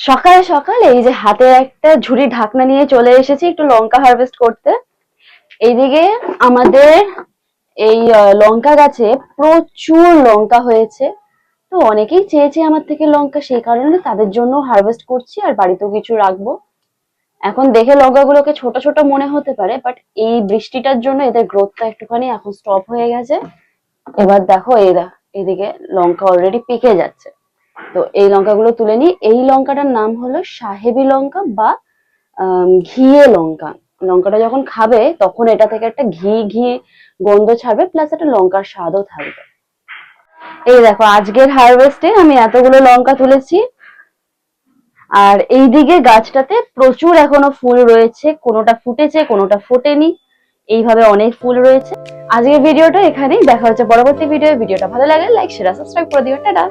সকালে সকালে এই যে হাতে একটা ঝুড়ি ঢাকনা নিয়ে চলে এসেছি একটু লঙ্কা হারভেস্ট করতে। এইদিকে আমাদের এই লঙ্কা গাছে প্রচুর লঙ্কা হয়েছে। তো অনেকেই চেয়েছে আমার থেকে লঙ্কা, সেই কারণে তাদের জন্য হারভেস্ট করছি আর বাড়িতেও কিছু রাখবো। এখন দেখে লঙ্কাগুলোকে ছোট ছোট মনে হতে পারে, বাট এই বৃষ্টিটার জন্য এদের গ্রোথটা একটুখানি এখন স্টপ হয়ে গেছে। এবার দেখো এদিকে লঙ্কা অলরেডি পেকে যাচ্ছে। তো এই লঙ্কাগুলো তুলে নিই। এই লঙ্কাটার নাম হলো সাহেবি লঙ্কা বা ঘিয়ে লঙ্কা। লঙ্কাটা যখন খাবে তখন এটা থেকে একটা ঘি ঘি গন্ধ ছাড়বে, প্লাস একটা লঙ্কার স্বাদও থাকবে। এই দেখো আজকের হারভেস্টে আমি এতগুলো লঙ্কা তুলেছি। আর এইদিকে গাছটাতে প্রচুর এখনো ফুল রয়েছে, কোনোটা ফুটেছে কোনোটা ফোটেনি, এইভাবে অনেক ফুল রয়েছে। আজকের ভিডিওটা এখানেই, দেখা হচ্ছে পরবর্তী ভিডিওটা ভালো লাগলে লাইক শেয়ার সাবস্ক্রাইব করে দিও। টাটা।